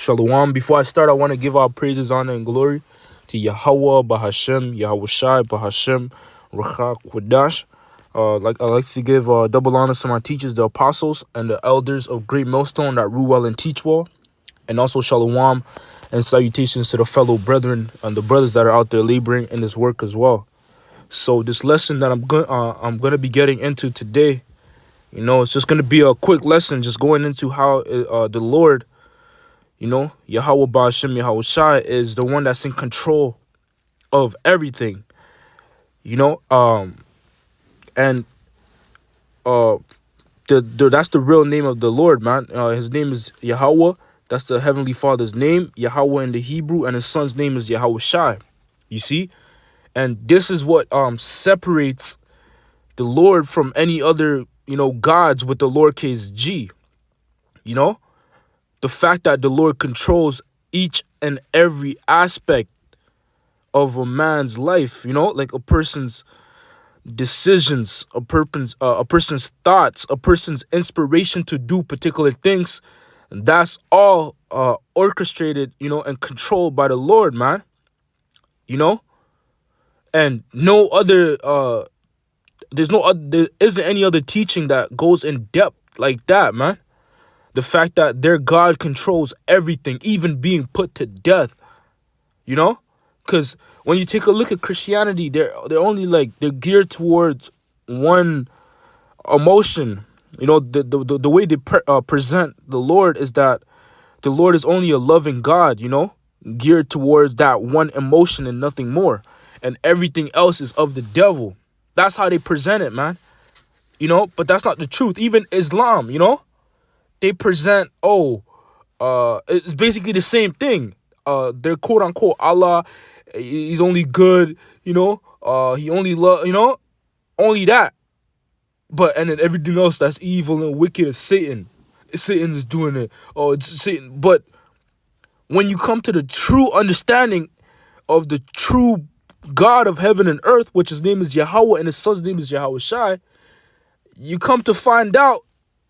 Shalom. Before I start, I want to give our praises, honor, and glory to Yahweh, Bahashem, Yahweh Shai, Bahashem, Ruach Kwadash. I like to give double honors to my teachers, the apostles, and the elders of Great Millstone that rule well and teach well. And also Shalom and salutations to the fellow brethren and the brothers that are out there laboring in this work as well. So this lesson that I'm going to be getting into today, it's just going to be a quick lesson, just going into how the Lord, Yahweh Ba'ashem Yahweh Shai is the one that's in control of everything, and that's the real name of the Lord, man. His name is Yahweh. That's the Heavenly Father's name, Yahweh in the Hebrew, and his son's name is Yahweh Shai. You see? And this is what separates the Lord from any other, gods with the lowercase g. The fact that the Lord controls each and every aspect of a man's life, like a person's decisions, a person's thoughts, a person's inspiration to do particular things. That's all orchestrated, and controlled by the Lord, man. And no other there isn't any other teaching that goes in depth like that, man. The fact that their God controls everything, even being put to death, because when you take a look at Christianity, they're only they're geared towards one emotion. The way they present the Lord is that the Lord is only a loving God, geared towards that one emotion and nothing more, and everything else is of the devil. That's how they present it, man. But that's not the truth. Even Islam, they present, it's basically the same thing. They're quote unquote Allah, he's only good, he only love, only that. And then everything else that's evil and wicked is Satan. Satan is doing it. Oh, it's Satan. But when you come to the true understanding of the true God of heaven and earth, which his name is Yahweh and his son's name is Yahweh Shai, you come to find out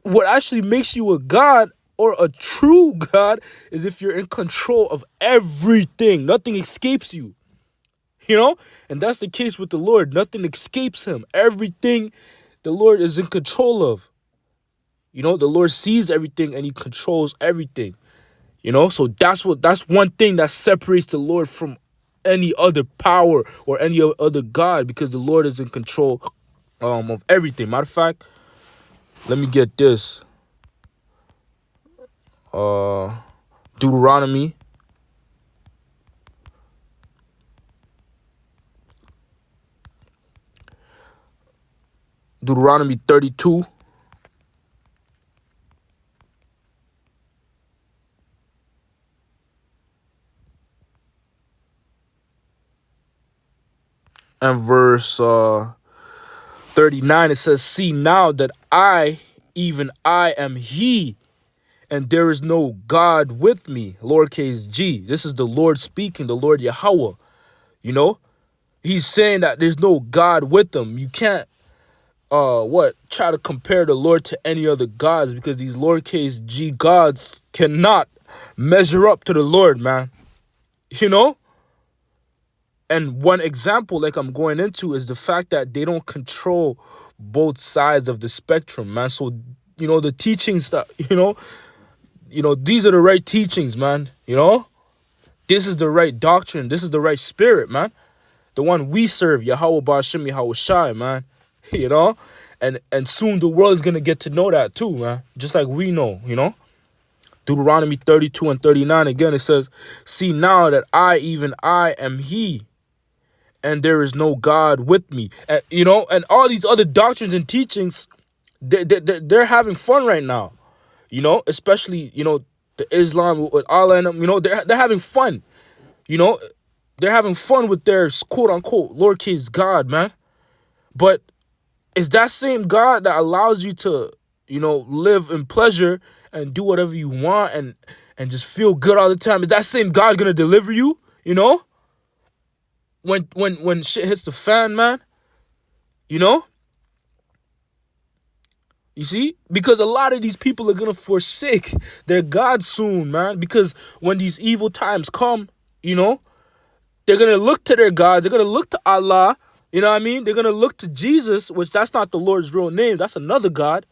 what actually makes you a God or a true God is if you're in control of everything. Nothing escapes you, And that's the case with the Lord. Nothing escapes him. Everything the Lord is in control of. The Lord sees everything and he controls everything. So that's one thing that separates the Lord from any other power or any other God, because the Lord is in control of everything. Matter of fact, let me get this. Deuteronomy Deuteronomy 32 and verse 39, it says, "See now that I, even I, am he, and there is no God with me." Lowercase g. This is the Lord speaking, the Lord Yahweh. He's saying that there's no God with him. You can't try to compare the Lord to any other gods, because these lowercase g gods cannot measure up to the Lord, man. And one example, like I'm going into, is the fact that they don't control both sides of the spectrum, man. So, the teachings that, these are the right teachings, man. This is the right doctrine. This is the right spirit, man. The one we serve, Yahweh Ba'ashem Yahweh Shai, man. And soon the world is going to get to know that too, man. Just like we know, Deuteronomy 32 and 39, again, it says, "See now that I, even I, am he, and there is no God with me." And, and all these other doctrines and teachings, they're having fun right now, especially, the Islam with Allah and them, they're having fun, they're having fun with their quote unquote lowercase God, man. But is that same God that allows you to, live in pleasure and do whatever you want and just feel good all the time? Is that same God gonna deliver you, when shit hits the fan, man? You see? Because a lot of these people are going to forsake their God soon, man. Because when these evil times come, you know, they're going to look to their God. They're going to look to Allah. You know what I mean? They're going to look to Jesus, which that's not the Lord's real name. That's another God.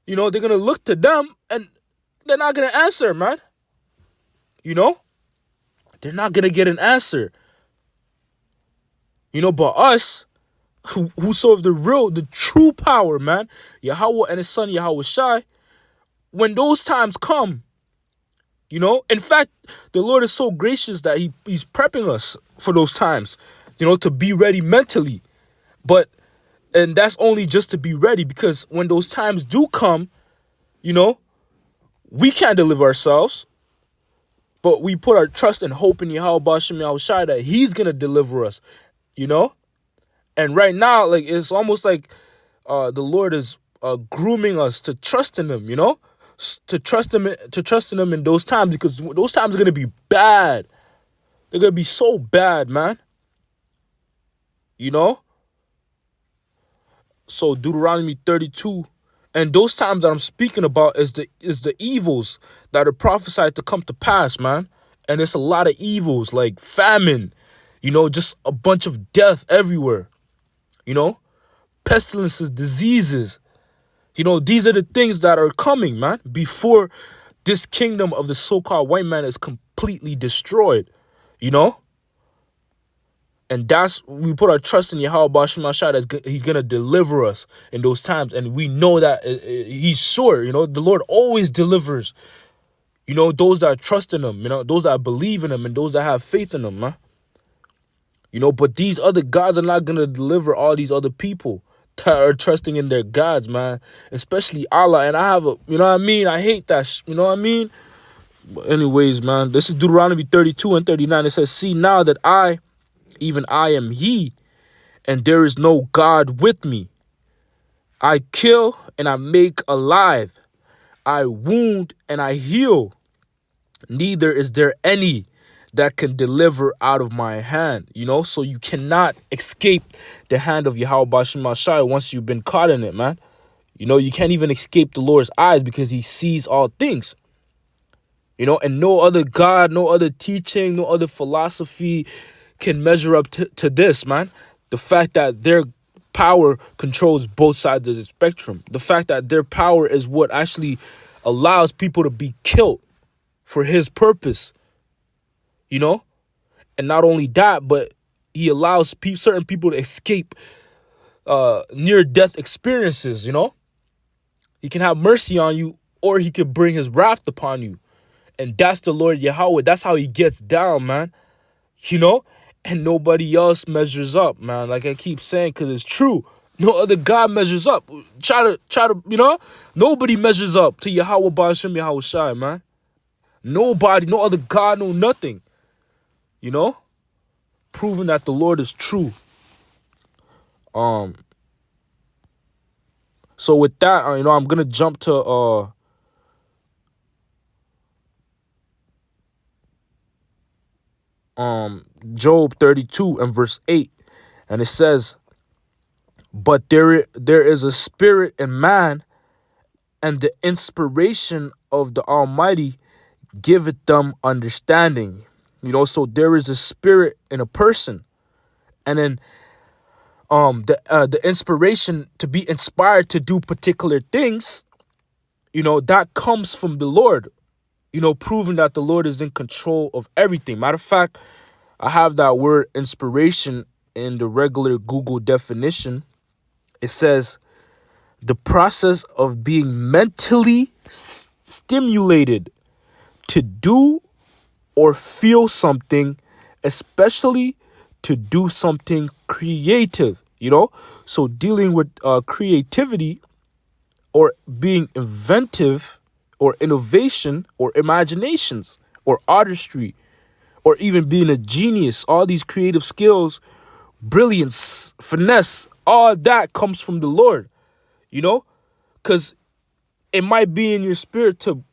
You know, they're going to look to them and they're not going to answer, man. You know? They're not going to get an answer. You know, but us, who serve the true power, man, Yahweh and his son Yahweh Shai, when those times come, you know, in fact, the Lord is so gracious that he's prepping us for those times, you know, to be ready mentally. And that's only just to be ready, because when those times do come, you know, we can't deliver ourselves, but we put our trust and hope in Yahweh Bashem Yahweh Shai that he's going to deliver us, you know? And right now, like, it's almost like the Lord is grooming us to trust in him, you know? To trust in him in those times, because those times are going to be bad. They're going to be so bad, man. You know? So Deuteronomy 32, and those times that I'm speaking about is the evils that are prophesied to come to pass, man. And it's a lot of evils, like famine, you know, just a bunch of death everywhere, you know, pestilences, diseases. You know, these are the things that are coming, man, before this kingdom of the so-called white man is completely destroyed, you know? And that's, we put our trust in Yahweh Bashem Ashai, that he's going to deliver us in those times. And we know that he's sure, you know, the Lord always delivers, you know, those that trust in him, you know, those that believe in him and those that have faith in him, man. You know, but these other gods are not going to deliver all these other people that are trusting in their gods, man, especially Allah. And I have you know what I mean? I hate that, you know what I mean? But anyways, man, this is Deuteronomy 32 and 39. It says, see now that I, even I am he, and there is no God with me. I kill and I make alive. I wound and I heal. Neither is there any that can deliver out of my hand, you know? So you cannot escape the hand of Yahweh Bashem Ashai once you've been caught in it, man. You know, you can't even escape the Lord's eyes because he sees all things. You know, and no other God, no other teaching, no other philosophy can measure up to this, man. The fact that their power controls both sides of the spectrum. The fact that their power is what actually allows people to be killed for his purpose. You know? And not only that, but he allows certain people to escape near-death experiences, you know? He can have mercy on you, or he could bring his wrath upon you. And that's the Lord Yahweh. That's how he gets down, man. You know? And nobody else measures up, man. Like I keep saying, because it's true. No other God measures up. Try to, you know? Nobody measures up to Yahweh Ba'ashem Yahweh Shai, man. Nobody, no other God, no nothing. You know? Proving that the Lord is true. So with that, you know, I'm gonna jump to Job 32 and verse 8, and it says, but there is a spirit in man, and the inspiration of the Almighty giveth them understanding. You know, so there is a spirit in a person, and then the inspiration to be inspired to do particular things, you know, that comes from the Lord, you know, proving that the Lord is in control of everything. Matter of fact, I have that word inspiration in the regular Google definition. It says, the process of being mentally stimulated to do or feel something, especially to do something creative, you know? So dealing with creativity or being inventive or innovation or imaginations or artistry or even being a genius, all these creative skills, brilliance, finesse, all that comes from the Lord, you know? Because it might be in your spirit to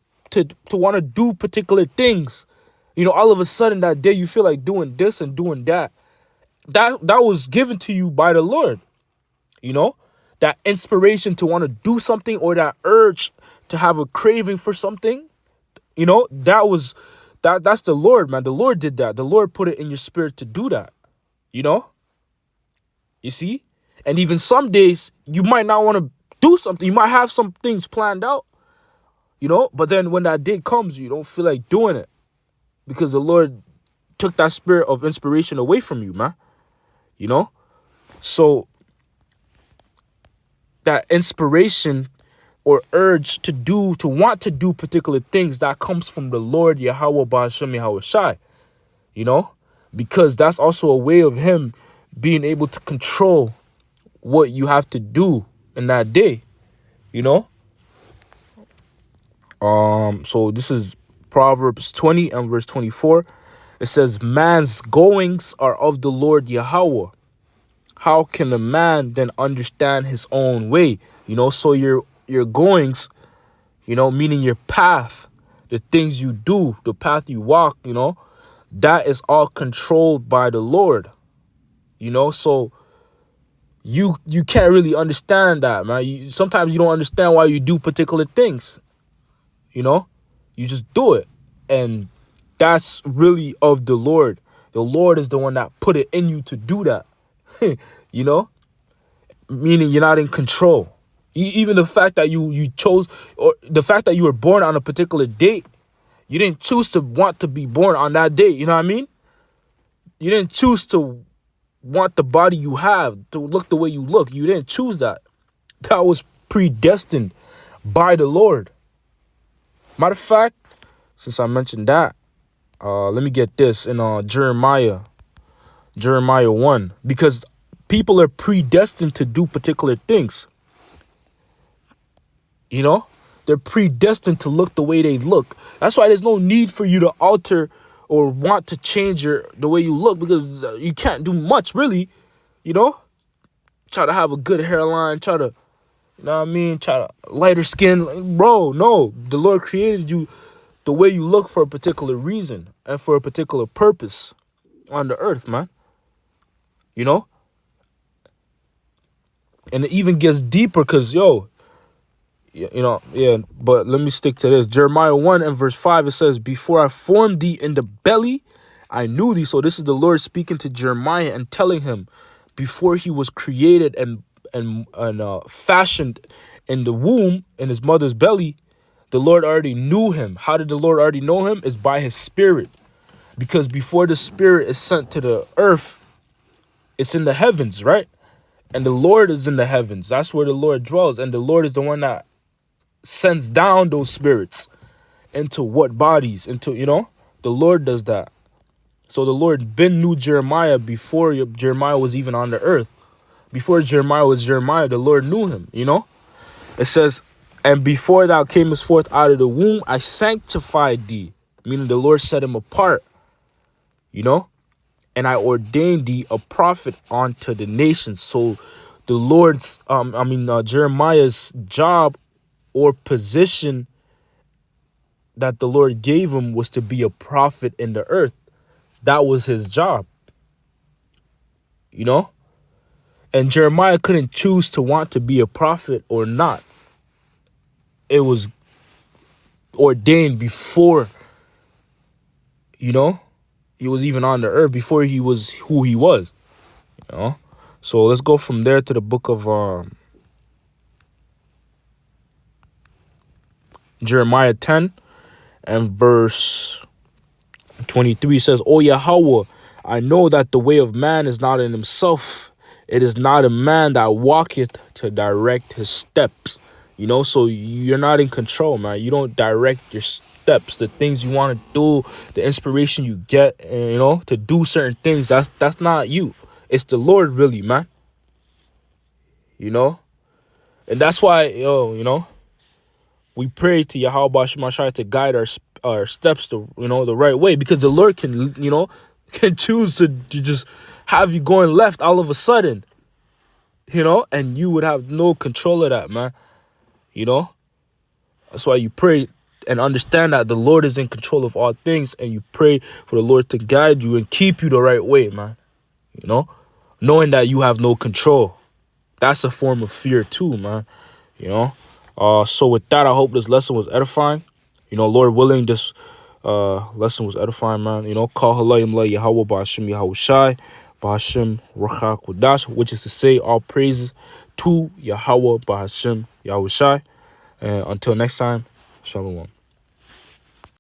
want to do particular things. You know, all of a sudden that day you feel like doing this and doing that. That was given to you by the Lord, you know? that inspiration to want to do something, or that urge to have a craving for something, that's the Lord, man. The Lord did that. The Lord put it in your spirit to do that. You know? You see? And even some days you might not want to do something. You might have some things planned out, but then when that day comes, you don't feel like doing it because the Lord took that spirit of inspiration away from you, man. So that inspiration or urge to want to do particular things, that comes from the Lord Yahweh Ba'ashem Yahweh Shai, because that's also a way of him being able to control what you have to do in that day, So this is Proverbs 20 and verse 24. It says, man's goings are of the Lord Yahweh. How can a man then understand his own way? So your goings, meaning your path, the things you do, the path you walk, that is all controlled by the Lord. So you can't really understand that, man. Sometimes you don't understand why you do particular things. You just do it. And that's really of the Lord. The Lord is the one that put it in you to do that. Meaning you're not in control. Even the fact that you chose, or the fact that you were born on a particular date, you didn't choose to want to be born on that date. You know what I mean? You didn't choose to want the body you have, to look the way you look. You didn't choose that. That was predestined by the Lord. Matter of fact, since I mentioned that, let me get this in Jeremiah 1, because people are predestined to do particular things. They're predestined to look the way they look. That's why there's no need for you to alter or want to change the way you look, because you can't do much, really. Try to have a good hairline, try to, try to lighter skin. Bro, no. The Lord created you the way you look for a particular reason and for a particular purpose on the earth, man. And it even gets deeper because, but let me stick to this. Jeremiah 1 and verse 5, it says, before I formed thee in the belly, I knew thee. So this is the Lord speaking to Jeremiah and telling him, before he was created and fashioned in the womb, in his mother's belly, the Lord already knew him. How did the Lord already know him? Is by his spirit. Because before the spirit is sent to the earth, it's in the heavens, right? And the Lord is in the heavens. That's where the Lord dwells. And the Lord is the one that sends down those spirits into what bodies? Into, the Lord does that. So the Lord knew Jeremiah before Jeremiah was even on the earth. Before Jeremiah was Jeremiah, the Lord knew him, It says, and before thou camest forth out of the womb, I sanctified thee. Meaning the Lord set him apart, and I ordained thee a prophet unto the nations. So the Lord's, Jeremiah's job or position that the Lord gave him was to be a prophet in the earth. That was his job, And Jeremiah couldn't choose to want to be a prophet or not. It was ordained before, he was even on the earth, before he was who he was, So let's go from there to the book of Jeremiah 10 and verse 23 says, O Yahweh, I know that the way of man is not in himself. It is not a man that walketh to direct his steps. So you're not in control, man. You don't direct your steps, the things you want to do, the inspiration you get, to do certain things. That's not you. It's the Lord, really, man. And that's why, we pray to Yahweh Ba'ashem Shai to guide our steps the right way, because the Lord can can choose to just have you going left all of a sudden, and you would have no control of that, man. That's why you pray and understand that the Lord is in control of all things, and you pray for the Lord to guide you and keep you the right way, man. Knowing that you have no control. that's a form of fear too, man. You know. So with that, I hope this lesson was edifying. You know, Lord willing, this lesson was edifying, man. You know, call halayim la Yahweh ba'ashim Yahweh Shai ba'ashim Ruach Kodash, which is to say all praises to Yahweh ba'ashim Yahweh Shai. And until next time, shalom.